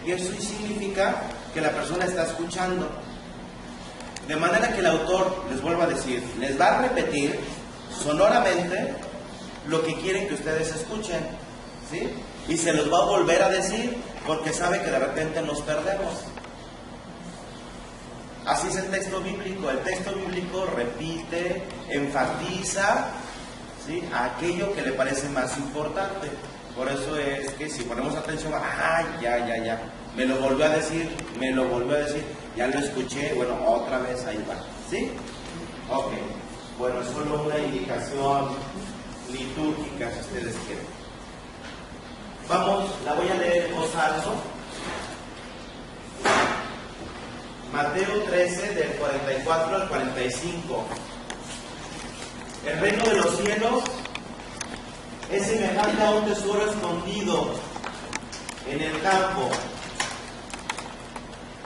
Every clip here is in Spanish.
y eso significa que la persona está escuchando. De manera que el autor, les vuelvo a decir, les va a repetir sonoramente lo que quieren que ustedes escuchen, ¿sí? Y se los va a volver a decir porque sabe que de repente nos perdemos. Así es el texto bíblico. El texto bíblico repite, enfatiza, ¿sí?, aquello que le parece más importante. Por eso es que si ponemos atención, ya, me lo volvió a decir, ya lo escuché, bueno, otra vez ahí va, ¿sí? Ok, bueno, es solo una indicación litúrgica, si ustedes quieren. Vamos, la voy a leer en voz alta. Mateo 13, del 44 al 45. El reino de los cielos es semejante a un tesoro escondido en el campo,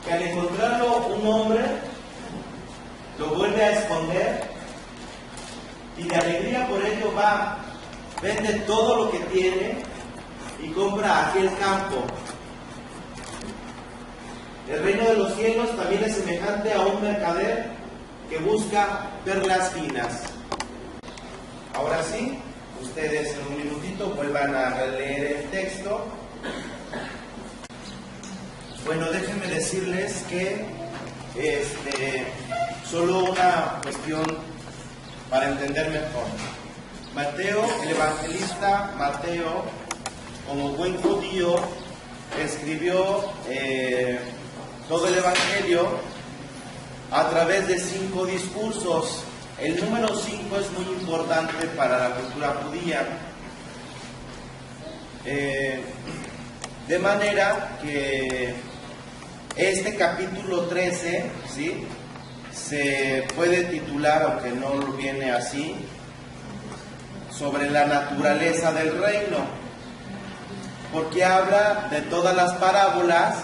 que al encontrarlo un hombre lo vuelve a esconder y de alegría por ello va, vende todo lo que tiene y compra aquel campo. El reino de los cielos también es semejante a un mercader que busca perlas finas. Ahora sí, ustedes en un minutito vuelvan a releer el texto. Bueno, déjenme decirles que solo una cuestión para entender mejor. Mateo, el evangelista Mateo, como buen judío, escribió todo el evangelio a través de 5 discursos. El número 5 es muy importante para la cultura judía. De manera que este capítulo 13, ¿sí?, se puede titular, aunque no viene así, sobre la naturaleza del reino, porque habla de todas las parábolas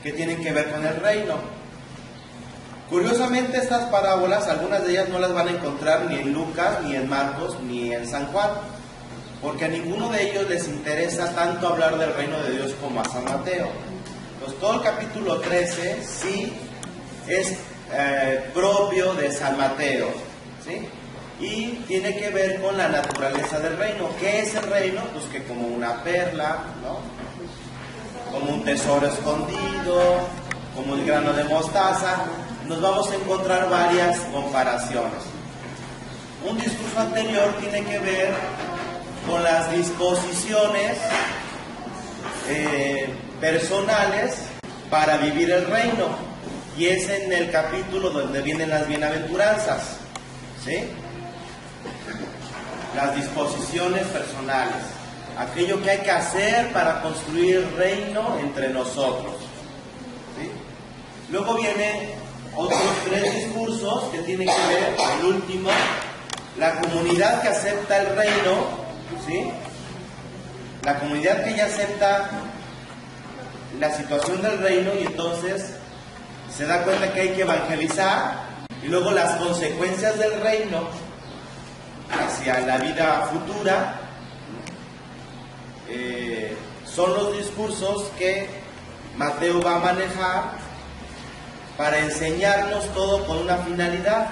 que tienen que ver con el reino. Curiosamente, estas parábolas, algunas de ellas no las van a encontrar ni en Lucas, ni en Marcos, ni en San Juan, porque a ninguno de ellos les interesa tanto hablar del reino de Dios como a San Mateo. Pues todo el capítulo 13 sí es propio de San Mateo, ¿sí? Y tiene que ver con la naturaleza del reino. ¿Qué es el reino? Pues que como una perla, ¿no?, como un tesoro escondido, como el grano de mostaza, nos vamos a encontrar varias comparaciones. Un discurso anterior tiene que ver con las disposiciones personales para vivir el reino, y es en el capítulo donde vienen las bienaventuranzas, ¿sí? Las disposiciones personales, aquello que hay que hacer para construir el reino entre nosotros, ¿sí? Luego vienen otros 3 discursos que tienen que ver, el último, la comunidad que acepta el reino, ¿sí? La comunidad que ya acepta la situación del reino y entonces se da cuenta que hay que evangelizar, y luego las consecuencias del reino hacia la vida futura. Son los discursos que Mateo va a manejar para enseñarnos todo con una finalidad: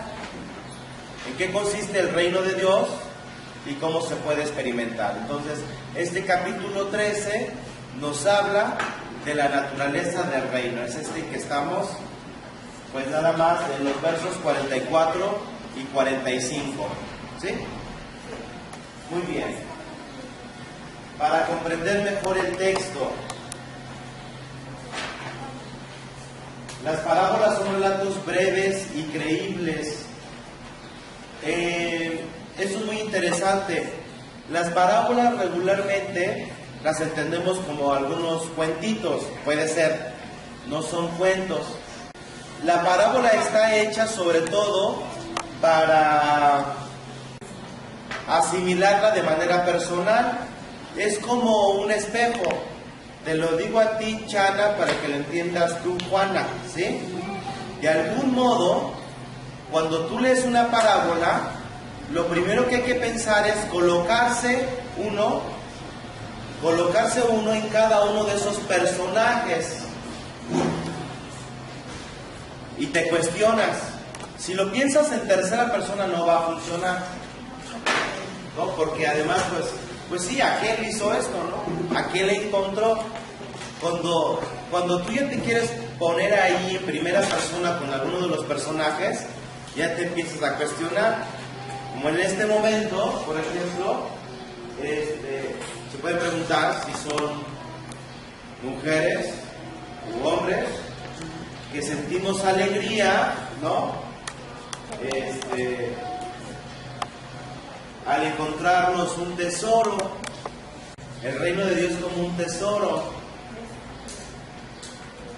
en qué consiste el reino de Dios y cómo se puede experimentar. Entonces, este capítulo 13 nos habla de la naturaleza del reino. Es este que estamos, pues nada más en los versos 44 y 45, ¿sí? Muy bien. Para comprender mejor el texto, las parábolas son relatos breves y creíbles. Eso es muy interesante. Las parábolas regularmente las entendemos como algunos cuentitos, puede ser, no son cuentos. La parábola está hecha sobre todo para asimilarla de manera personal. Es como un espejo. Te lo digo a ti, Chana, para que lo entiendas tú, Juana, ¿sí? De algún modo, cuando tú lees una parábola, lo primero que hay que pensar es colocarse uno colocarse uno en cada uno de esos personajes. Y te cuestionas, si lo piensas en tercera persona no va a funcionar, ¿no? Porque además, pues sí, aquel hizo esto, ¿no? Aquel encontró. Cuando tú ya te quieres poner ahí en primera persona con alguno de los personajes, ya te empiezas a cuestionar. Como en este momento, por ejemplo, se puede preguntar si son mujeres u hombres que sentimos alegría, ¿no? Al encontrarnos un tesoro, el reino de Dios como un tesoro.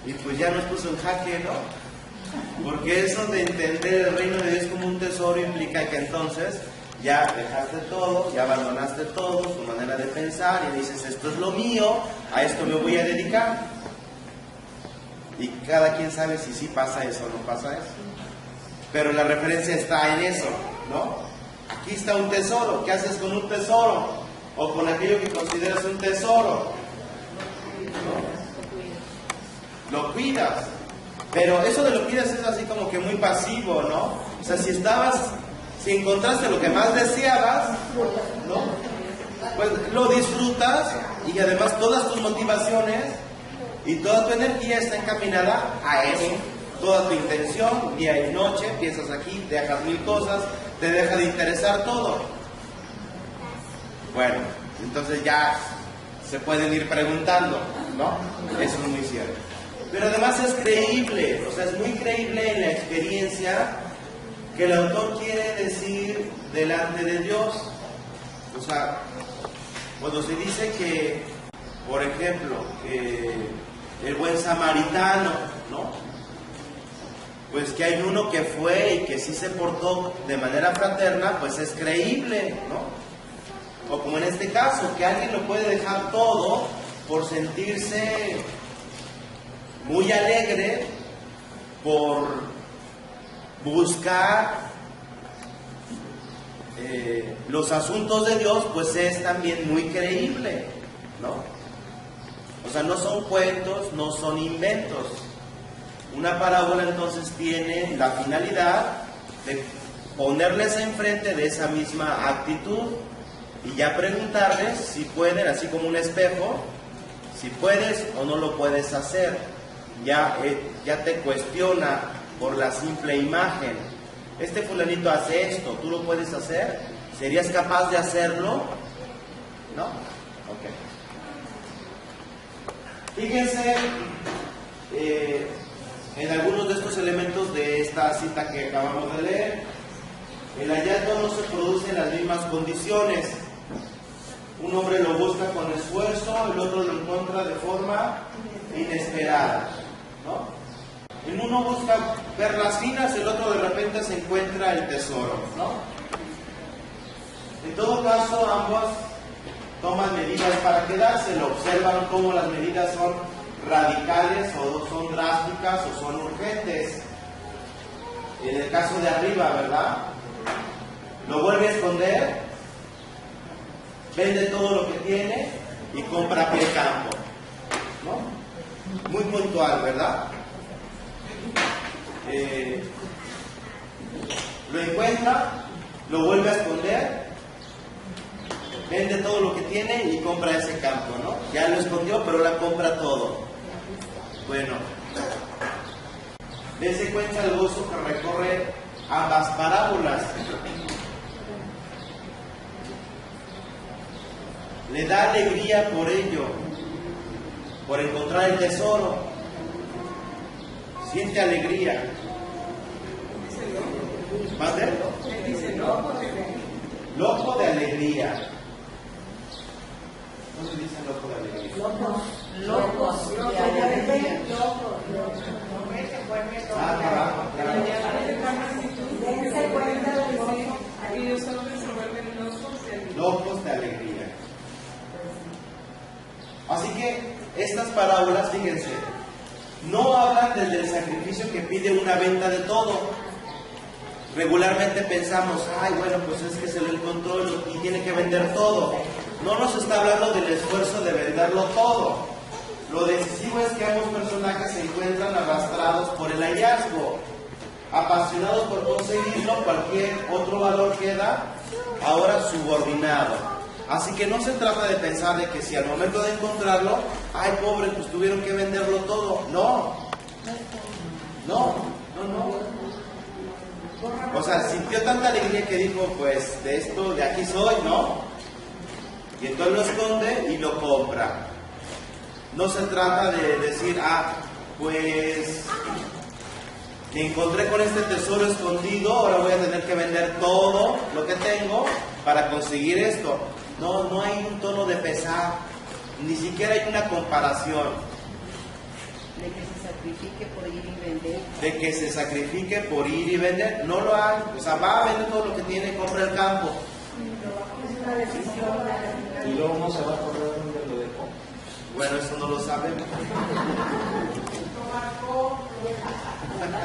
Y pues ya nos puso en jaque, ¿no? Porque eso de entender el reino de Dios como un tesoro implica que entonces ya dejaste todo, ya abandonaste todo, tu manera de pensar, y dices, esto es lo mío, a esto me voy a dedicar. Y cada quien sabe si sí pasa eso o no pasa eso. Pero la referencia está en eso, ¿no? Aquí está un tesoro. ¿Qué haces con un tesoro? O con aquello que consideras un tesoro, ¿no? Lo cuidas. Pero eso de lo cuidas es así como que muy pasivo, ¿no? O sea, si encontraste lo que más deseabas, ¿no? Pues lo disfrutas, y además todas tus motivaciones y toda tu energía está encaminada a eso. Toda tu intención, día y noche, piensas aquí, dejas mil cosas, te deja de interesar todo. Bueno, entonces ya se pueden ir preguntando, ¿no? Eso es muy cierto. Pero además es creíble, o sea, es muy creíble en la experiencia que el autor quiere decir delante de Dios. O sea, cuando se dice que, por ejemplo, el buen samaritano, ¿no? Pues que hay uno que fue y que sí se portó de manera fraterna, pues es creíble, ¿no? O como en este caso, que alguien lo puede dejar todo por sentirse muy alegre, por buscar los asuntos de Dios, pues es también muy creíble, ¿no? O sea, no son cuentos, no son inventos. Una parábola entonces tiene la finalidad de ponerles enfrente de esa misma actitud y ya preguntarles si pueden, así como un espejo, si puedes o no lo puedes hacer. Ya te cuestiona por la simple imagen. Este fulanito hace esto, ¿tú lo puedes hacer? ¿Serías capaz de hacerlo? ¿No? Ok. Fíjense en algunos de estos elementos de esta cita que acabamos de leer. El hallazgo no se produce en las mismas condiciones. Un hombre lo busca con esfuerzo, el otro lo encuentra de forma inesperada, ¿no? En uno busca perlas finas, el otro de repente se encuentra el tesoro, ¿no? En todo caso, ambos toman medidas para quedárselo, observan cómo las medidas son radicales o son drásticas o son urgentes. En el caso de arriba, ¿verdad? Lo vuelve a esconder, vende todo lo que tiene y compra aquel campo, ¿no? Muy puntual, ¿verdad? Lo encuentra, lo vuelve a esconder, vende todo lo que tiene y compra ese campo, ¿no? Ya lo escondió, pero la compra todo. Bueno, dése cuenta el gozo que recorre ambas parábolas. Le da alegría por ello, por encontrar el tesoro. Siente alegría. ¿Va a ver? Loco de alegría. ¿No se dice loco de alegría? Locos de alegría. Ah, carajo, claro. Dense cuenta de eso. Aquellos hombres se vuelven Locos de alegría. Así que estas parábolas, fíjense, no hablan desde el sacrificio que pide una venta de todo. Regularmente pensamos, ay, bueno, pues es que se lo encontró y tiene que vender todo. no nos está hablando del esfuerzo de venderlo todo. Lo decisivo es que ambos personajes se encuentran arrastrados por el hallazgo, apasionados por conseguirlo. Cualquier otro valor queda ahora subordinado. Así que no se trata de pensar de que si al momento de encontrarlo, ay pobre, pues tuvieron que venderlo todo. No. O sea, sintió tanta alegría que dijo, pues de esto, de aquí soy, ¿no? Y entonces lo esconde y lo compra. No se trata de decir, pues me encontré con este tesoro escondido, ahora voy a tener que vender todo lo que tengo para conseguir esto. No hay un tono de pesar, ni siquiera hay una comparación. De que se sacrifique por ir y vender. De que se sacrifique por ir y vender, no lo hay. O sea, va a vender todo lo que tiene y compra el campo. Y luego no se va a acordar dónde lo dejó. Bueno, eso no lo sabemos.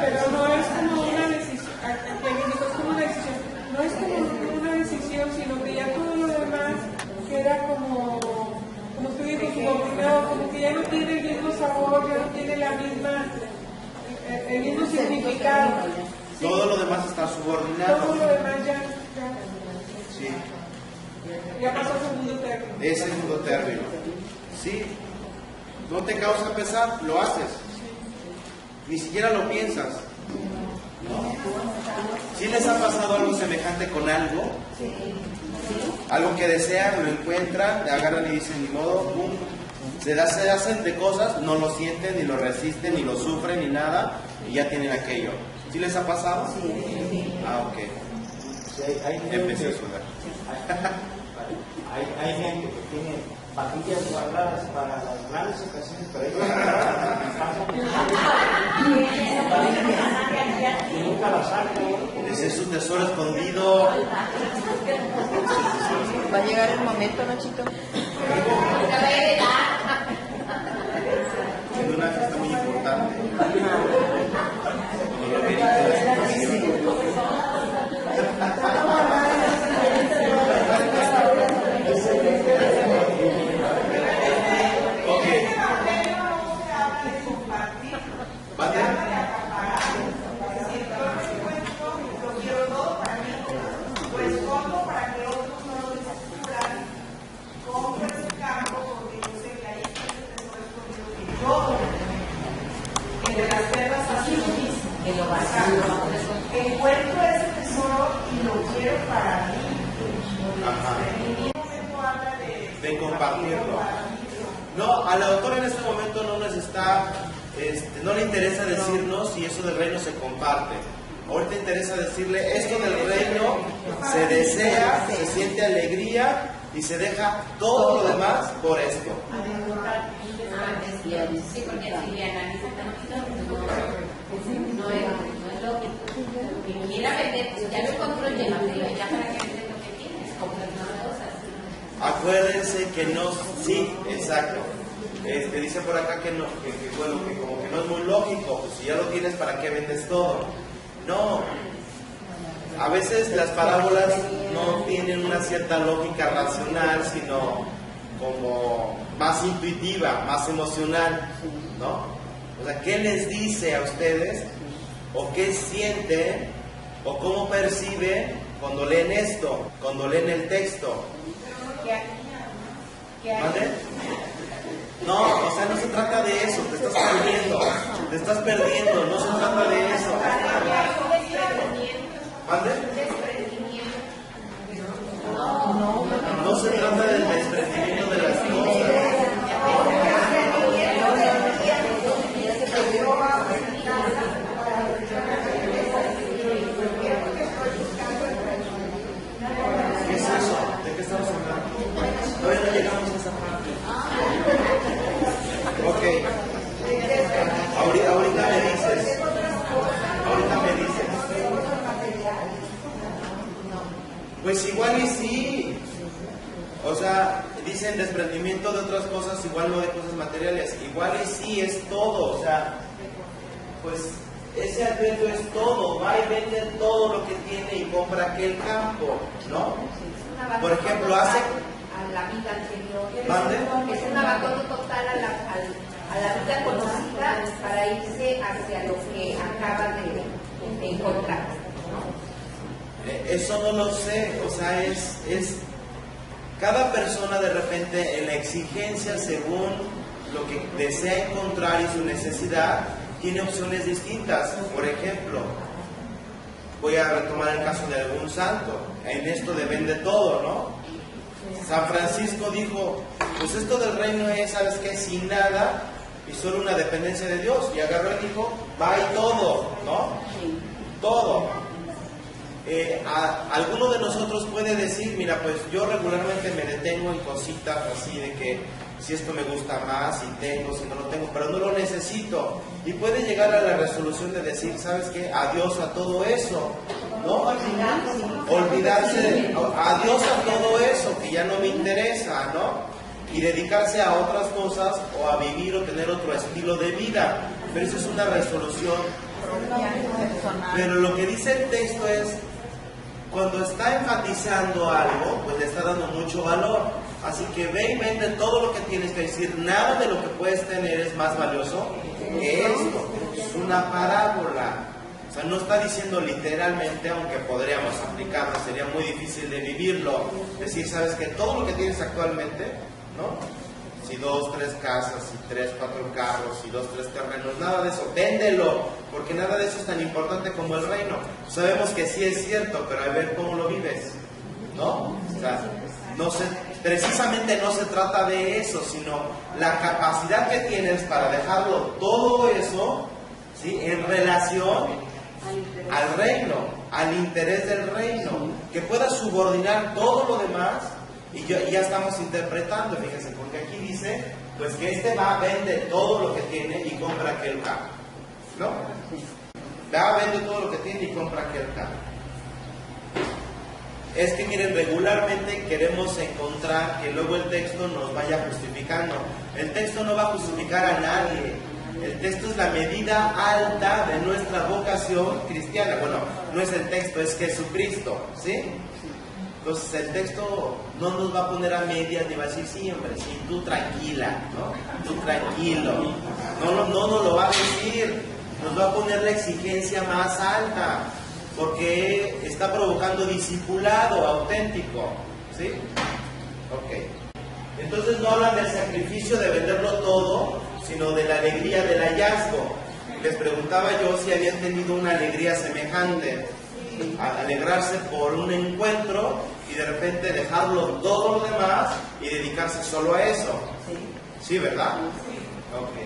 Pero no es como una decisión, es como una decisión, no es como una decisión, sino que ya todo lo demás queda como tú dices, subordinado, como que ya no tiene el mismo sabor, ya no tiene el mismo significado. Todo lo demás está subordinado. Todo lo demás Sí. ya pasó a segundo término. Es segundo término. Sí. No te causa pesar, lo haces. Ni siquiera lo piensas. ¿Sí les ha pasado algo semejante con algo? Algo que desean, lo encuentran, le agarran y dicen, ni modo, pum. Se hacen de cosas, no lo sienten, ni lo resisten, ni lo sufren, ni nada, y ya tienen aquello. ¿Sí les ha pasado? Sí. Ok. Sí, hay Empecé a gente, sudar. hay gente que tiene patillas guardadas para las grandes ocasiones, pero y nunca las saca. Ese es su tesoro escondido. Va a llegar el momento, ¿no, Chito? Es una fiesta muy importante. Ok. ¿Vale? Encuentro ese tesoro y lo quiero para mí. Ajá. En ningún momento habla De compartirlo. No, al autor en este momento no le interesa decirnos si eso del reino se comparte. Ahorita interesa decirle, esto del reino se desea, se siente alegría y se deja todo lo demás por esto. Sí, porque si le analizan no es lógico. Que quiera vender, pues ya lo encontró ya, pero ya para que vende lo que tienes, comprar más cosas. Acuérdense que no, sí, exacto. Dice por acá que no, bueno, que como que no es muy lógico, pues si ya lo tienes, ¿para qué vendes todo? No. A veces las parábolas no tienen una cierta lógica racional, sino como más intuitiva, más emocional, ¿no? O sea, ¿qué les dice a ustedes? ¿O qué sienten? ¿O cómo perciben cuando leen esto? Cuando leen el texto. ¿Vale? No, o sea, no se trata de eso, te estás perdiendo, no se trata de eso. ¿Vale? No se trata del desprendimiento de las cosas. ¿Qué es eso? ¿De qué estamos hablando? Todavía no llegamos a esa parte. Ok. Ahorita me dices. Pues igual y sí. O sea, dicen desprendimiento de otras cosas, igual no de cosas materiales. Igual y sí es todo. O sea, pues ese adverbio es todo. Va y vende todo lo que tiene y compra aquel campo, ¿no? Por ejemplo, la vida anterior. ¿Mande? Es un abandono total a la vida conocida para irse hacia lo que acaba de encontrar. Eso no lo sé, o sea, es cada persona de repente en la exigencia según lo que desea encontrar y su necesidad tiene opciones distintas. Por ejemplo, voy a retomar el caso de algún santo, en esto de vende todo, ¿no? San Francisco dijo, pues esto del reino es, ¿sabes qué? Sin nada y solo una dependencia de Dios. Y agarró y dijo, va y todo, ¿no? Todo. Alguno de nosotros puede decir, mira, pues yo regularmente me detengo en cositas así de que si esto me gusta más, si tengo, si no lo tengo, pero no lo necesito. Y puede llegar a la resolución de decir, ¿sabes qué? Adiós a todo eso, ¿no? Olvidarse, adiós a todo eso que ya no me interesa, ¿no? Y dedicarse a otras cosas o a vivir o tener otro estilo de vida. Pero eso es una resolución. Pero lo que dice el texto es, cuando está enfatizando algo, pues le está dando mucho valor. Así que ve y vende todo lo que tienes que decir. Nada de lo que puedes tener es más valioso que esto. Es una parábola. O sea, no está diciendo literalmente, aunque podríamos aplicarlo, sería muy difícil de vivirlo. Decir, ¿sabes qué? Todo lo que tienes actualmente, ¿no? Si 2, 3 casas, si 3, 4 carros, si 2, 3 terrenos, nada de eso, véndelo, porque nada de eso es tan importante como el reino. Sabemos que sí es cierto, pero a ver cómo lo vives, ¿no? O sea, precisamente no se trata de eso, sino la capacidad que tienes para dejarlo todo eso, ¿sí? En relación al reino, al interés del reino, que puedas subordinar todo lo demás. Y ya estamos interpretando, fíjense, porque aquí dice, pues que vende todo lo que tiene y compra aquel carro, ¿no? Vende todo lo que tiene y compra aquel carro. Es que miren, regularmente queremos encontrar que luego el texto nos vaya justificando. El texto no va a justificar a nadie. El texto es la medida alta de nuestra vocación cristiana. Bueno, no es el texto, es Jesucristo, ¿sí? Entonces el texto no nos va a poner a medias ni va a decir, sí, hombre, sí, tú tranquila, ¿no? Tú tranquilo. No nos lo va a decir. Nos va a poner la exigencia más alta, porque está provocando discipulado auténtico, ¿sí? Ok. Entonces no hablan del sacrificio de venderlo todo, sino de la alegría del hallazgo. Les preguntaba yo si habían tenido una alegría semejante. Alegrarse por un encuentro y de repente dejarlo todo lo demás y dedicarse solo a eso. ¿Sí, verdad? Ok.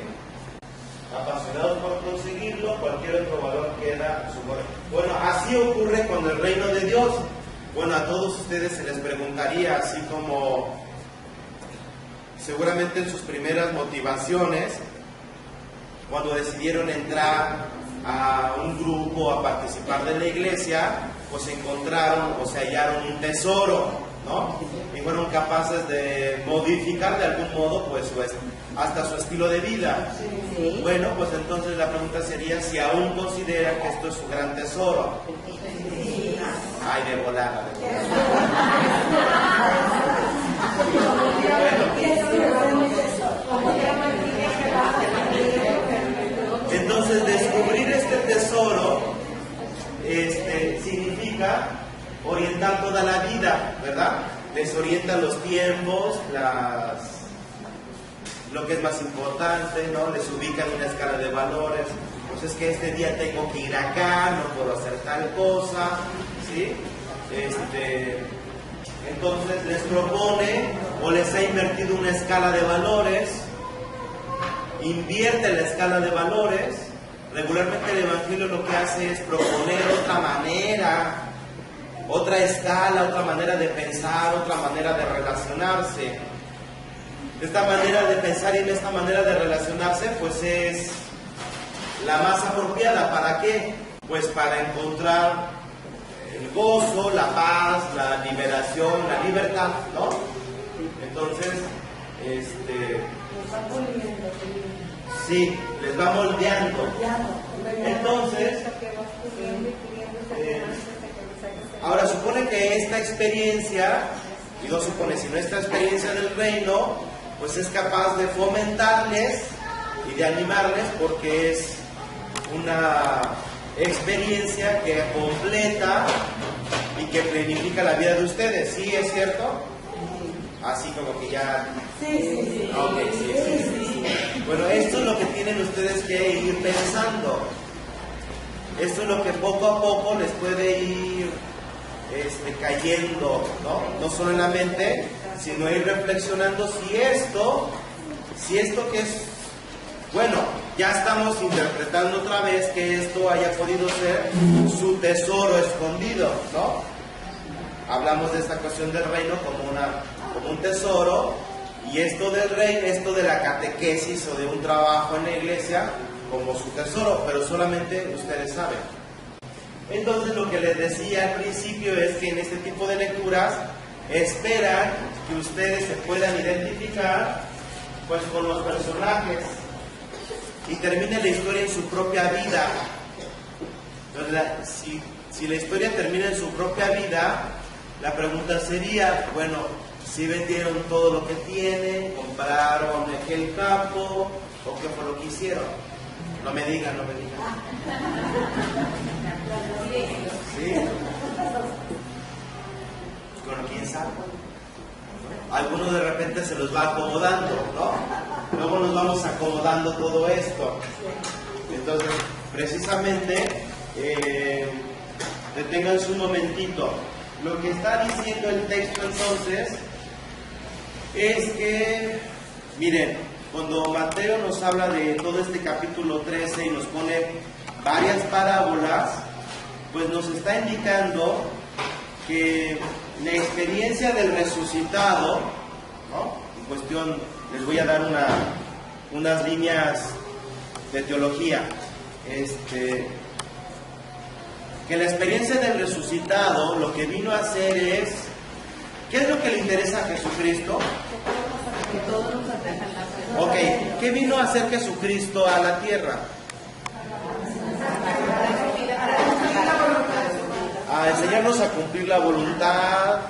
Apasionados por conseguirlo, cualquier otro valor queda subordinado. Bueno, así ocurre con el reino de Dios. Bueno, a todos ustedes se les preguntaría, así como seguramente en sus primeras motivaciones, cuando decidieron entrar a un grupo a participar de la iglesia, pues encontraron o se hallaron un tesoro, ¿no? Y fueron capaces de modificar de algún modo pues hasta su estilo de vida. Sí. Bueno, pues entonces la pregunta sería si aún consideran que esto es su gran tesoro. Sí. Ay, de volada. Entonces descubrir este tesoro significa orientar toda la vida, ¿verdad? Les orienta los tiempos, lo que es más importante, ¿no? Les ubica en una escala de valores. Pues es que este día tengo que ir acá, no puedo hacer tal cosa, ¿sí? Entonces les propone o les ha invertido una escala de valores, invierte la escala de valores. Regularmente el Evangelio lo que hace es proponer otra manera, otra escala, otra manera de pensar, otra manera de relacionarse. Esta manera de pensar y esta manera de relacionarse pues es la más apropiada. ¿Para qué? Pues para encontrar el gozo, la paz, la liberación, la libertad, ¿no? Entonces, sí, les va moldeando. Entonces, ahora supone que esta experiencia Y no supone, si nuestra experiencia del reino, pues es capaz de fomentarles y de animarles, porque es una experiencia que completa y que planifica la vida de ustedes. ¿Sí es cierto? Así como que ya... Sí. Ok, sí. Bueno, esto es lo que tienen ustedes que ir pensando. Esto es lo que poco a poco les puede ir cayendo, ¿no? No solo en la mente, sino ir reflexionando si esto que es, bueno, ya estamos interpretando otra vez que esto haya podido ser su tesoro escondido, ¿no? Hablamos de esta cuestión del reino como un tesoro, y esto del reino, esto de la catequesis o de un trabajo en la iglesia como su tesoro, pero solamente ustedes saben. Entonces, lo que les decía al principio es que en este tipo de lecturas esperan que ustedes se puedan identificar pues con los personajes y termine la historia en su propia vida. Entonces, si la historia termina en su propia vida, la pregunta sería, bueno, si vendieron todo lo que tienen, compraron el campo, o qué fue lo que hicieron. No me digan. ¿Sí? Bueno, quién sabe. Algunos de repente se los va acomodando, ¿no? Luego nos vamos acomodando todo esto. Entonces, precisamente, deténganse un momentito. Lo que está diciendo el texto entonces es que, miren, cuando Mateo nos habla de todo este capítulo 13 y nos pone varias parábolas, pues nos está indicando que la experiencia del resucitado, ¿no? En cuestión, les voy a dar unas líneas de teología, que la experiencia del resucitado lo que vino a hacer es, ¿qué es lo que le interesa a Jesucristo? Ok, ¿qué vino a hacer Jesucristo a la tierra? A enseñarnos a cumplir la voluntad,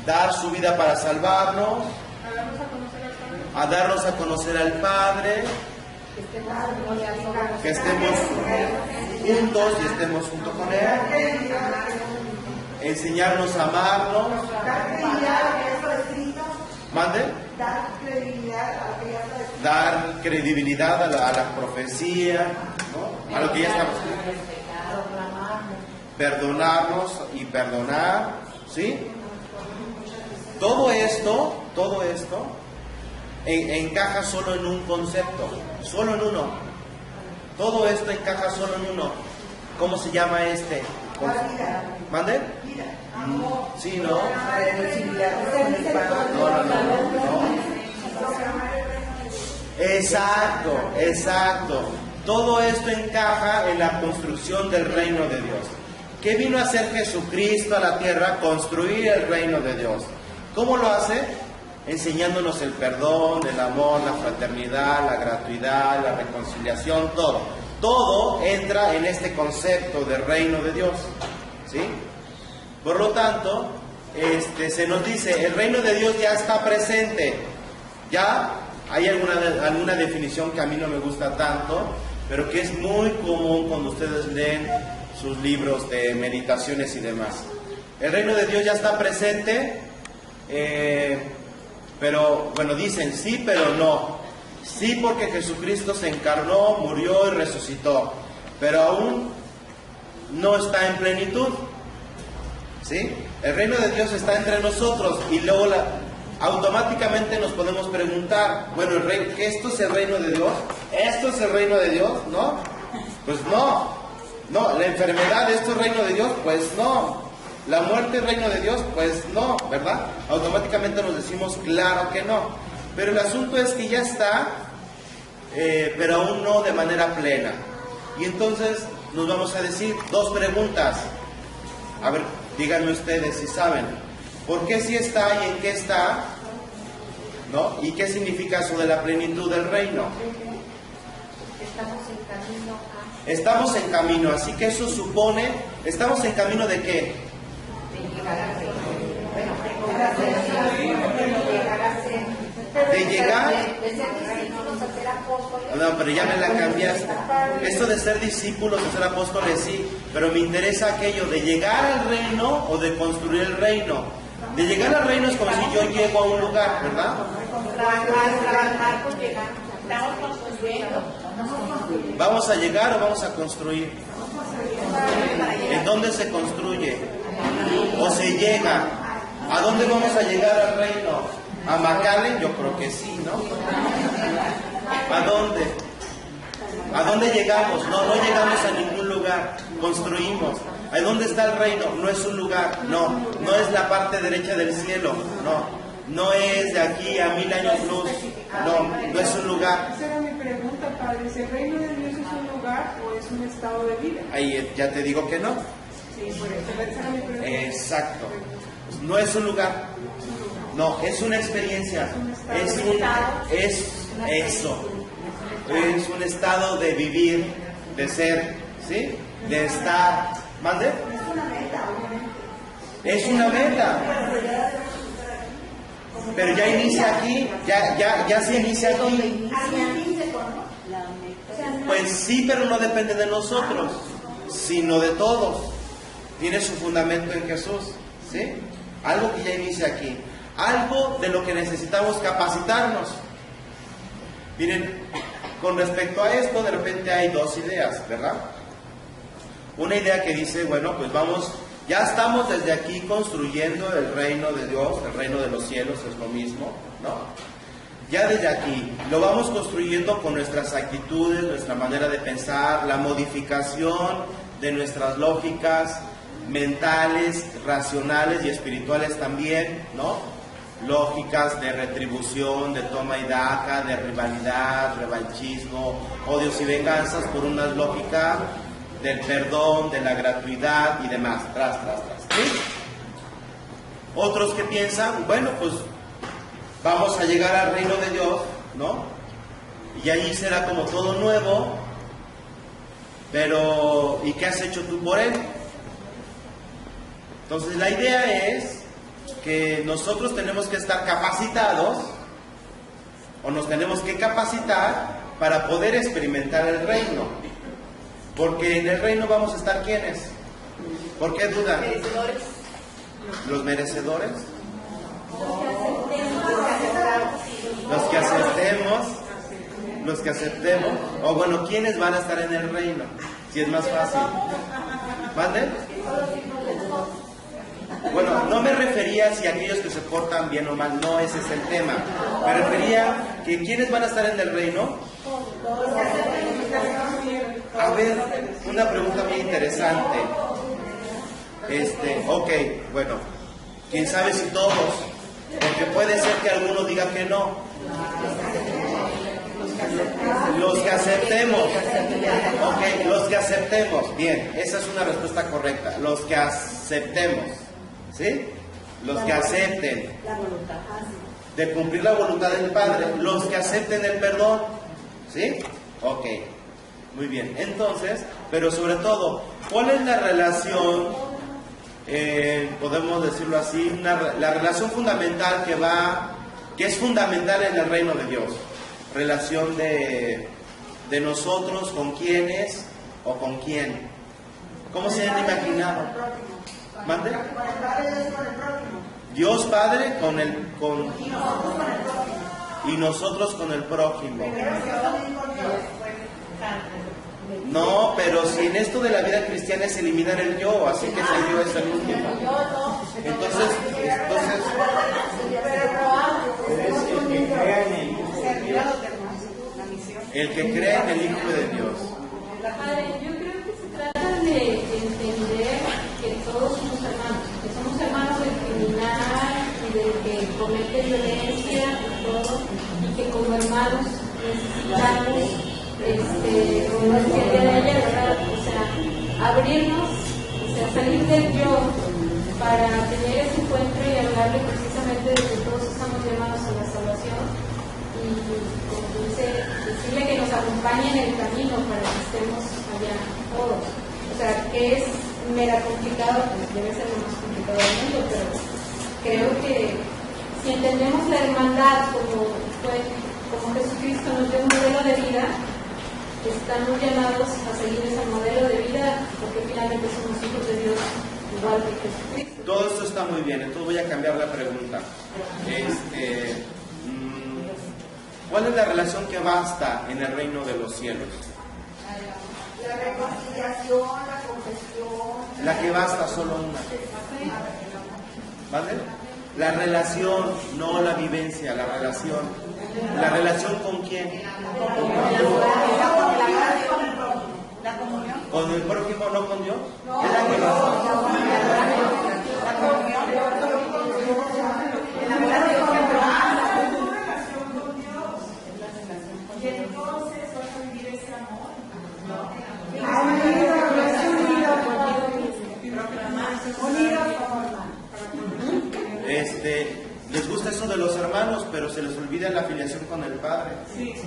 dar su vida para salvarnos, a darnos a conocer al Padre, que estemos juntos y estemos junto con Él, enseñarnos a amarnos. ¿Mande? Dar credibilidad a la profecía, ¿no? A lo que ya estamos. Perdonarnos y perdonar, ¿sí? Todo esto encaja solo en un concepto, solo en uno. Todo esto encaja solo en uno. ¿Cómo se llama este? ¿Mande? Sí, ¿no? Exacto. Todo esto encaja en la construcción del reino de Dios. ¿Qué vino a hacer Jesucristo a la tierra? Construir el reino de Dios. ¿Cómo lo hace? Enseñándonos el perdón, el amor, la fraternidad, la gratuidad, la reconciliación, todo. Todo entra en este concepto de reino de Dios, ¿sí? Por lo tanto, se nos dice, el reino de Dios ya está presente. Ya hay alguna definición que a mí no me gusta tanto, pero que es muy común cuando ustedes leen sus libros de meditaciones y demás. El reino de Dios ya está presente, pero bueno, dicen sí, pero no. Sí, porque Jesucristo se encarnó, murió y resucitó, pero aún no está en plenitud, ¿sí? El reino de Dios está entre nosotros y luego automáticamente nos podemos preguntar, bueno, ¿esto es el reino de Dios? ¿Esto es el reino de Dios? ¿No? Pues no. ¿La enfermedad, esto es reino de Dios? Pues no. ¿La muerte es reino de Dios? Pues no, ¿verdad? Automáticamente nos decimos claro que no. Pero el asunto es que ya está, pero aún no de manera plena. Y entonces nos vamos a decir dos preguntas. A ver, díganme ustedes si saben. ¿Por qué sí está y en qué está? ¿No? ¿Y qué significa eso de la plenitud del reino? Estamos en camino, así que eso supone, ¿estamos en camino de qué? De llegar. De ser discípulos a ser apóstoles. No, pero ya me la cambiaste. Esto de ser discípulos, de ser apóstoles, sí, pero me interesa aquello de llegar al reino o de construir el reino. De llegar al reino es como si yo llego a un lugar, ¿verdad? Estamos construyendo. ¿Vamos a llegar o vamos a construir? ¿En dónde se construye? ¿O se llega? ¿A dónde vamos a llegar al reino? ¿A McAllen? Yo creo que sí, ¿no? ¿A dónde? ¿A dónde llegamos? No llegamos a ningún lugar. Construimos. ¿A dónde está el reino? No es un lugar, no es la parte derecha del cielo, no es de aquí a 1000 años luz, no es un lugar. Esa era mi pregunta, Padre, ¿si el reino de Dios es un lugar o es un estado de vida? Ahí ya te digo que no. Sí, por eso, esa era mi pregunta. Exacto. No es un lugar, no, es una experiencia, es un estado de vivir, de ser, ¿sí? De estar. ¿Mande? Es una meta. Pero ya inicia aquí, ya se inicia aquí. Pues sí, pero no depende de nosotros, sino de todos. Tiene su fundamento en Jesús, ¿sí? Algo que ya inicia aquí. Algo de lo que necesitamos capacitarnos. Miren, con respecto a esto, de repente hay dos ideas, ¿verdad? Una idea que dice, bueno, pues ya estamos desde aquí construyendo el reino de Dios, el reino de los cielos, es lo mismo, ¿no? Ya desde aquí, lo vamos construyendo con nuestras actitudes, nuestra manera de pensar, la modificación de nuestras lógicas mentales, racionales y espirituales también, ¿no? Lógicas de retribución, de toma y daca, de rivalidad, revanchismo, odios y venganzas, por una lógica del perdón, de la gratuidad y demás, ¿sí? Otros que piensan, bueno, pues vamos a llegar al reino de Dios, ¿no? Y allí será como todo nuevo, pero ¿y qué has hecho tú por él? Entonces la idea es que nosotros tenemos que estar capacitados, o nos tenemos que capacitar para poder experimentar el reino. Porque en el reino vamos a estar ¿quiénes? ¿Por qué dudan? ¿Los merecedores? Los que aceptemos. O bueno, ¿quiénes van a estar en el reino? Si es más fácil. ¿Mande? Bueno, no me refería si aquellos que se portan bien o mal, no ese es el tema. Me refería que ¿quiénes van a estar en el reino? A ver, una pregunta muy interesante. Ok, bueno, quién sabe si todos, porque puede ser que alguno diga que no. Los que aceptemos. Ok, los que aceptemos. Bien, esa es una respuesta correcta. Los que aceptemos. ¿Sí? Los que acepten de cumplir la voluntad del Padre. Los que acepten el perdón. ¿Sí? Ok. Muy bien, entonces, pero sobre todo, ¿cuál es la relación, podemos decirlo así, la relación fundamental que es fundamental en el reino de Dios? Relación de nosotros con quiénes o con quién. ¿Cómo se han imaginado? ¿Mande? Dios Padre y nosotros con el prójimo. No, pero si en esto de la vida cristiana es eliminar el yo, así que ese yo es el último. Entonces el que cree en el Hijo de Dios. Padre, yo creo que se trata de entender que todos somos hermanos del criminal y del que comete violencia y todo, y que como hermanos necesitamos como decía ella, ¿verdad? O sea, abrirnos, o sea, salir del yo para tener ese encuentro y hablarle precisamente de que todos estamos llamados a la salvación y, como dice, decirle que nos acompañe en el camino para que estemos allá todos. O sea, que es mera complicado, pues debe ser lo más complicado del mundo, creo que si entendemos la hermandad como Jesucristo nos dio un modelo de vida, estamos llamados a seguir ese modelo de vida, porque finalmente somos hijos de Dios igual que Jesucristo. Todo esto está muy bien, entonces voy a cambiar la pregunta. ¿Cuál es la relación que basta en el reino de los cielos? La reconciliación, la confesión. La que basta, solo una. ¿Vale? La relación, no la vivencia, la relación. ¿La relación con quién? ¿Con el prójimo, no con Dios? ¿Es la que basta? Les gusta eso de los hermanos, pero se les olvida la afiliación con el Padre.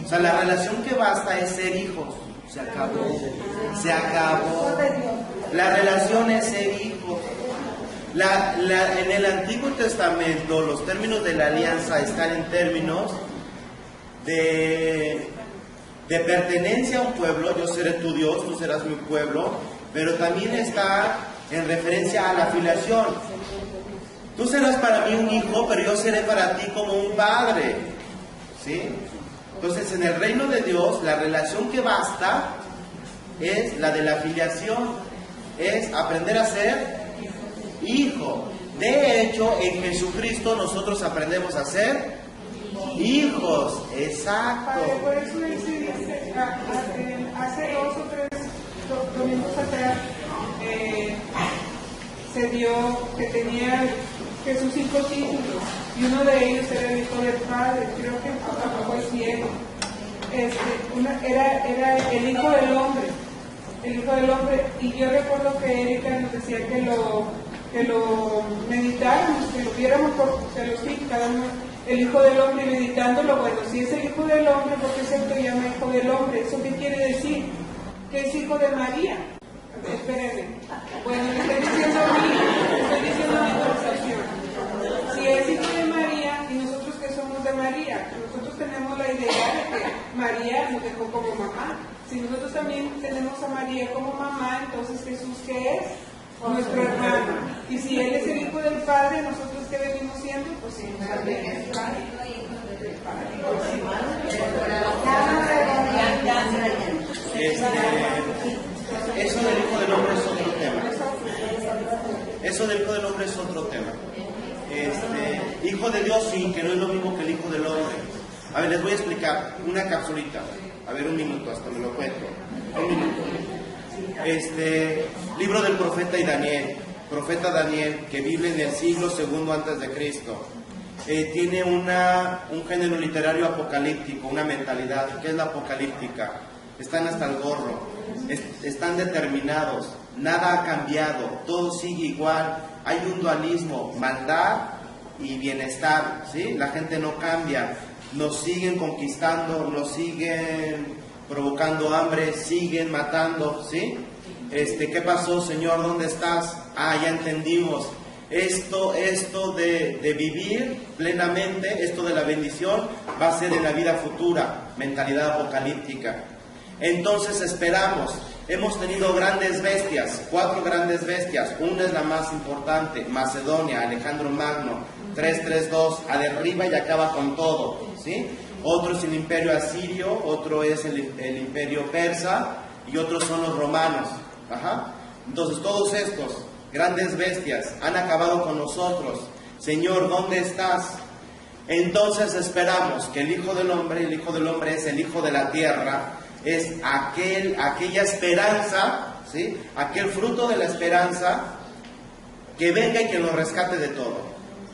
O sea, la relación que basta es ser hijos. Se acabó. Se acabó. La relación es ser hijos. En el Antiguo Testamento, los términos de la alianza están en términos de pertenencia a un pueblo. Yo seré tu Dios, tú serás mi pueblo. Pero también está en referencia a la afiliación. Tú serás para mí un hijo, pero yo seré para ti como un padre. ¿Sí? Entonces, en el reino de Dios, la relación que basta es la de la filiación. Es aprender a ser hijo. De hecho, en Jesucristo nosotros aprendemos a ser hijos. Exacto. Por eso él se dice, hace 2 o 3 domingos atrás, se dio que tenía Jesús 5 títulos y uno de ellos era el Hijo del Padre. Creo que fue ciego. Era el Hijo del Hombre. El Hijo del Hombre. Y yo recuerdo que Erika nos decía que lo meditáramos, que lo viéramos cada uno. El Hijo del Hombre, meditándolo. Bueno, si es el Hijo del Hombre, ¿por qué se autollama Hijo del Hombre? ¿Eso qué quiere decir? Que es hijo de María. Espérenme. Bueno, le estoy diciendo mi conversación. Si es hijo de María y nosotros que somos de María, nosotros tenemos la idea de que María nos dejó como mamá. Si nosotros también tenemos a María como mamá, entonces Jesús, ¿qué es? Nuestro hermano. Y si Él es el Hijo del Padre, ¿nosotros qué venimos siendo? Pues sí, también es Padre. Eso del Hijo del Hombre es otro tema. Eso del Hijo del Hombre es otro tema. Hijo de Dios, sí, que no es lo mismo que el Hijo del Hombre. A ver, les voy a explicar una capsulita. A ver, un minuto, hasta me lo cuento. Un minuto. Libro del profeta Daniel. Profeta Daniel, que vive en el siglo II antes de Cristo. Tiene un género literario apocalíptico, una mentalidad. ¿Qué es la apocalíptica? Están hasta el gorro, están determinados, nada ha cambiado, todo sigue igual, hay un dualismo, maldad y bienestar, ¿sí? La gente no cambia, nos siguen conquistando, nos siguen provocando hambre, siguen matando, ¿sí? ¿Qué pasó, Señor? ¿Dónde estás? Ah, ya entendimos. Esto de vivir plenamente, esto de la bendición, va a ser en la vida futura, mentalidad apocalíptica. Entonces esperamos, hemos tenido grandes bestias, 4 grandes bestias, una es la más importante, Macedonia, Alejandro Magno, 332, a derriba y acaba con todo, ¿sí? Otro es el imperio asirio, otro es el imperio persa y otros son los romanos. Ajá. Entonces todos estos grandes bestias han acabado con nosotros. Señor, ¿dónde estás? Entonces esperamos que el Hijo del Hombre es el Hijo de la tierra, es aquella esperanza, ¿sí? Aquel fruto de la esperanza que venga y que nos rescate de todo.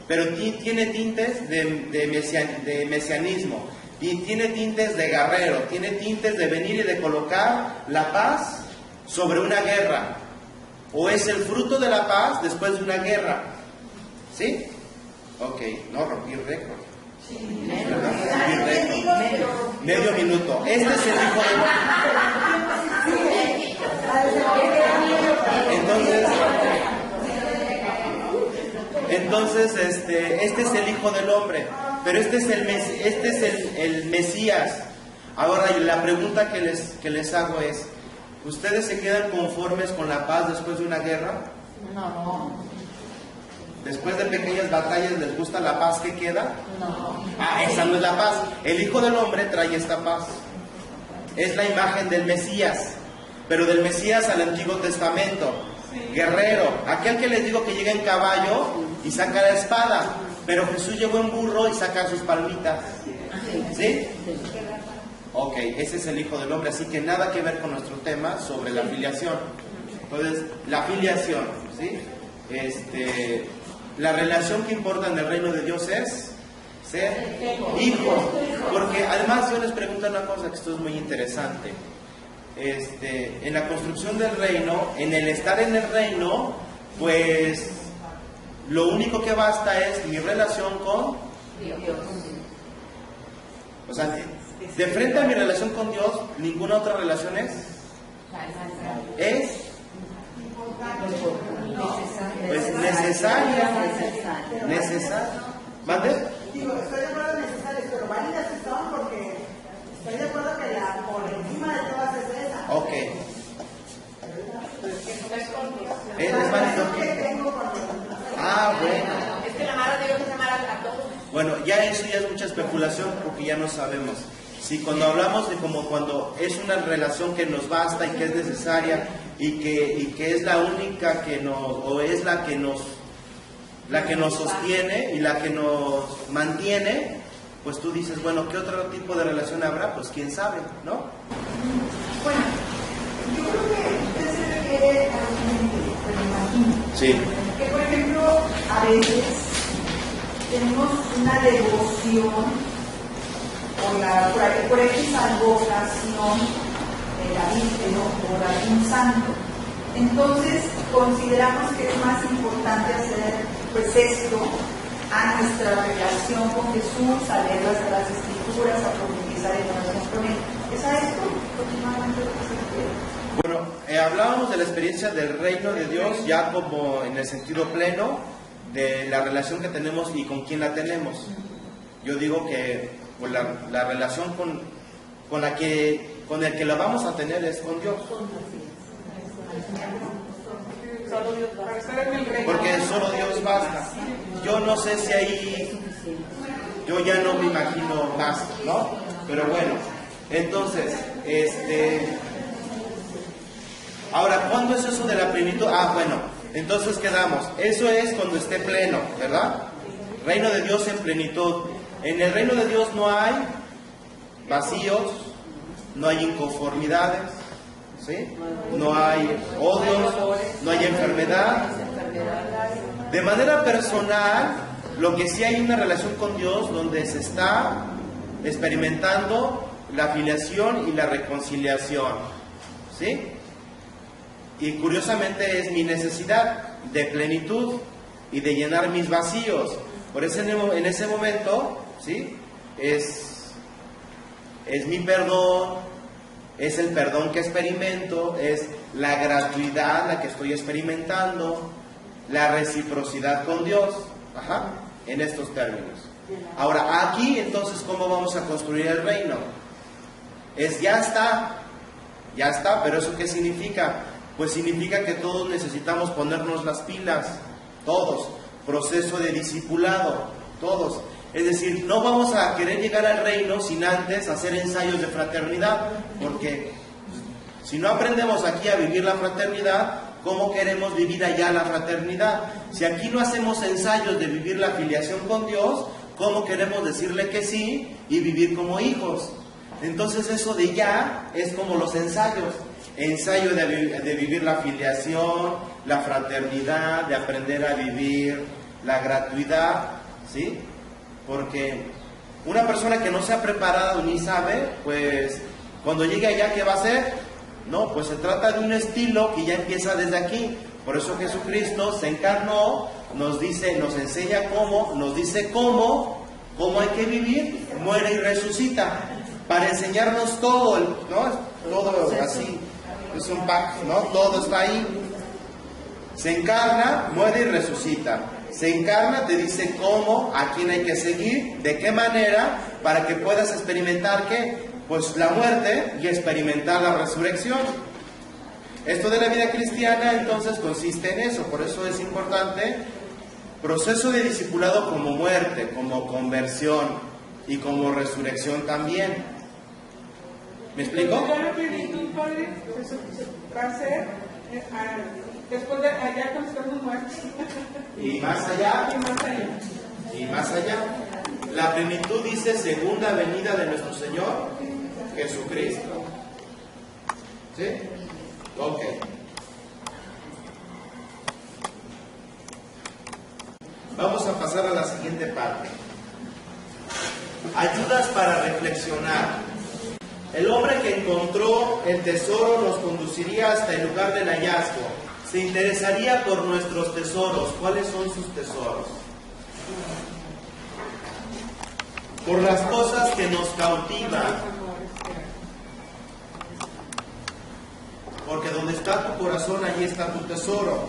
Pero tiene tintes de mesianismo, y tiene tintes de guerrero, tiene tintes de venir y de colocar la paz sobre una guerra. O es el fruto de la paz después de una guerra. ¿Sí? Ok, no, rompí récord. Medio minuto. Este es el Hijo de Entonces, este es el Hijo del Hombre, pero este es el Mesías. Ahora, la pregunta que les hago es, ¿ustedes se quedan conformes con la paz después de una guerra? No. Después de pequeñas batallas, ¿les gusta la paz que queda? No. Esa no es la paz. El Hijo del Hombre trae esta paz. Es la imagen del Mesías, pero del Mesías al Antiguo Testamento. Guerrero, aquel que les digo que llega en caballo y saca la espada, pero Jesús llegó en burro y saca sus palmitas. ¿Sí? Ok, ese es el Hijo del Hombre, así que nada que ver con nuestro tema sobre la filiación. Entonces, la filiación, ¿sí? La relación que importa en el reino de Dios es ser hijos. Porque además yo les pregunto una cosa, que esto es muy interesante. En la construcción del reino, en el estar en el reino, pues lo único que basta es mi relación con Dios. O sea, de frente a mi relación con Dios, ninguna otra relación es pues necesaria. ¿Mande? Digo, estoy de acuerdo en necesarias, pero válidas sí son porque estoy de acuerdo que la por encima de todas es esa. Ok. ¿Es válido? Bueno. Es que la amar a Dios es amar a todos. Bueno, ya eso ya es mucha especulación porque ya no sabemos. Si cuando hablamos de como cuando es una relación que nos basta y que es necesaria y que es la única que nos, o es la que nos sostiene y la que nos mantiene, pues tú dices, bueno, ¿qué otro tipo de relación habrá? Pues quién sabe, ¿no? Bueno, yo creo que usted se refiere a un me imagino. Sí. Que por ejemplo, a veces tenemos una devoción por X advocación de la Virgen o por algún santo. Entonces consideramos que es más importante hacer pues esto a nuestra relación con Jesús, a leer las Escrituras, a profundizar en relación con Él. ¿Es a esto continuamente lo que se refiere? Bueno, hablábamos de la experiencia del reino de Dios ya como en el sentido pleno de la relación que tenemos y con quién la tenemos. Yo digo que pues, la relación con el que la vamos a tener es con Dios. Porque solo Dios basta. Yo no sé si ahí, yo ya no me imagino más, ¿no? Pero bueno, entonces, ahora, ¿cuándo es eso de la plenitud? Bueno, entonces quedamos, eso es cuando esté pleno, ¿verdad? Reino de Dios en plenitud. En el reino de Dios no hay vacíos, no hay inconformidades, ¿sí? No hay odios, no hay enfermedad. De manera personal, lo que sí hay una relación con Dios donde se está experimentando la filiación y la reconciliación, ¿sí? Y curiosamente es mi necesidad de plenitud y de llenar mis vacíos. Por eso en ese momento, ¿sí? Es mi perdón, es el perdón que experimento, es la gratuidad la que estoy experimentando, la reciprocidad con Dios, en estos términos. Ahora, aquí entonces, ¿cómo vamos a construir el reino? Ya está, pero ¿eso qué significa? Pues significa que todos necesitamos ponernos las pilas, todos, proceso de discipulado, todos. Es decir, no vamos a querer llegar al reino sin antes hacer ensayos de fraternidad, porque si no aprendemos aquí a vivir la fraternidad, ¿cómo queremos vivir allá la fraternidad? Si aquí no hacemos ensayos de vivir la filiación con Dios, ¿cómo queremos decirle que sí y vivir como hijos? Entonces eso de ya es como los ensayos. Ensayo de vivir la filiación, la fraternidad, de aprender a vivir la gratuidad, ¿sí? Porque una persona que no se ha preparado ni sabe, pues cuando llegue allá, ¿qué va a hacer? No, pues se trata de un estilo que ya empieza desde aquí. Por eso Jesucristo se encarnó, nos enseña cómo, nos dice cómo hay que vivir, muere y resucita, para enseñarnos todo, ¿no? Todo así. Es un pack, ¿no? Todo está ahí. Se encarna, muere y resucita. se encarna, te dice cómo, a quién hay que seguir, de qué manera, para que puedas experimentar ¿qué? Pues la muerte y experimentar la resurrección. Esto de la vida cristiana entonces consiste en eso, por eso es importante proceso de discipulado como muerte, como conversión y como resurrección también. ¿Me explico? Ya la plenitud, Padre, eso va a ser después de allá cuando estamos muertos. Y más allá. Y más allá. Y más allá. La plenitud dice segunda venida de nuestro Señor Jesucristo. ¿Sí? Ok. Vamos a pasar a la siguiente parte. Ayudas para reflexionar. El hombre que encontró el tesoro nos conduciría hasta el lugar del hallazgo. Se interesaría por nuestros tesoros. ¿Cuáles son sus tesoros? Por las cosas que nos cautivan. Porque donde está tu corazón, allí está tu tesoro.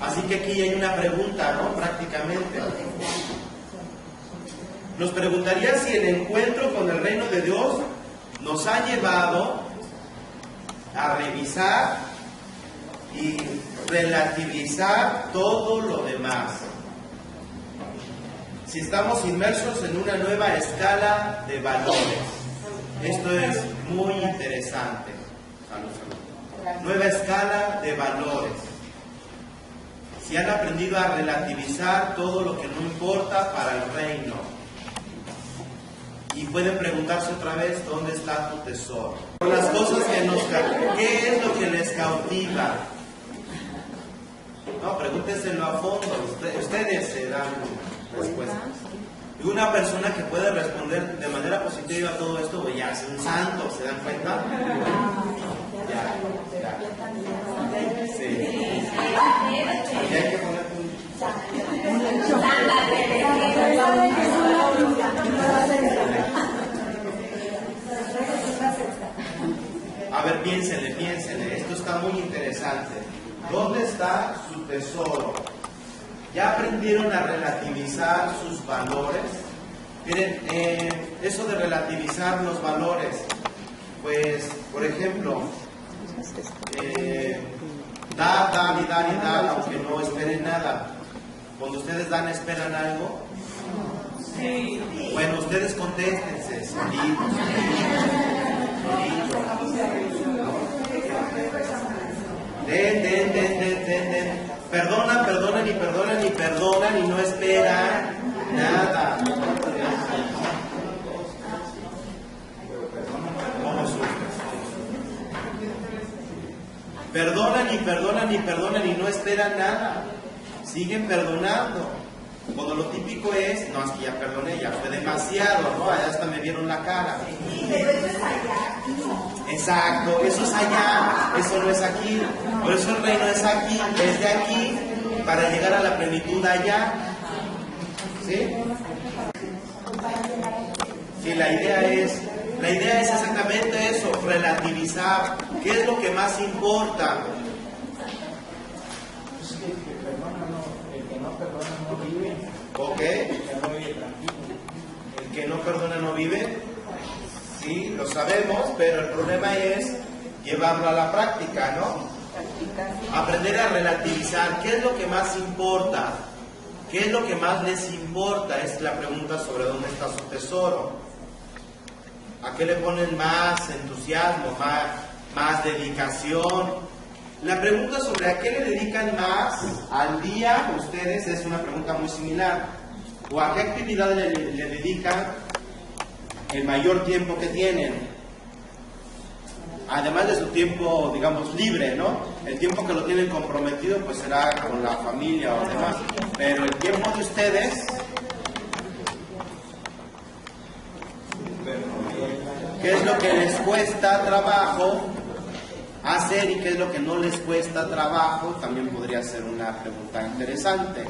Así que aquí hay una pregunta, ¿no? Prácticamente. Nos preguntaría si el encuentro con el reino de Dios nos ha llevado a revisar y relativizar todo lo demás. Si estamos inmersos en una nueva escala de valores. Esto es muy interesante. Salud, salud. Nueva escala de valores. Si han aprendido a relativizar todo lo que no importa para el reino. Y pueden preguntarse otra vez, ¿dónde está tu tesoro? Por las cosas que nos cautivan. ¿Qué es lo que les cautiva? No, pregúntenselo a fondo. Ustedes se dan respuestas. Y una persona que puede responder de manera positiva a todo esto, pues ya es un santo, ¿se dan cuenta? Ya. Sí. Y hay que poner A ver, piénsenle, esto está muy interesante. ¿Dónde está su tesoro? ¿Ya aprendieron a relativizar sus valores? Miren, eso de relativizar los valores, pues, por ejemplo, dar y dar, aunque no esperen nada. Cuando ustedes dan, ¿esperan algo? Sí. Bueno, ustedes contéstense, solitos. Den. Perdonan y no esperan nada. ¿Cómo sufres? Perdonan y no esperan nada. Siguen perdonando. Cuando lo típico es, no, es que ya perdoné, ya fue demasiado, ¿no? Allá hasta me vieron la cara. Pero eso es allá. Exacto, eso es allá, eso no es aquí. Por eso el reino es aquí, es de aquí, para llegar a la plenitud allá. ¿Sí? Sí, la idea es exactamente eso, relativizar. ¿Qué es lo que más importa? El que no perdona no vive. ¿Ok? El que no vive tranquilo. El que no perdona no vive. Sí, lo sabemos, pero el problema es llevarlo a la práctica, ¿no? Aprender a relativizar. ¿Qué es lo que más importa? ¿Qué es lo que más les importa? Es la pregunta sobre dónde está su tesoro. ¿A qué le ponen más entusiasmo, más dedicación? La pregunta sobre a qué le dedican más al día, ustedes, es una pregunta muy similar. ¿O a qué actividad le dedican el mayor tiempo que tienen? Además de su tiempo, digamos, libre, ¿no? El tiempo que lo tienen comprometido, pues será con la familia o demás. Pero el tiempo de ustedes, ¿qué es lo que les cuesta trabajo hacer y qué es lo que no les cuesta trabajo? También podría ser una pregunta interesante.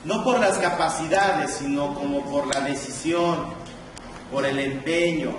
No por las capacidades, sino como por la decisión, por el empeño.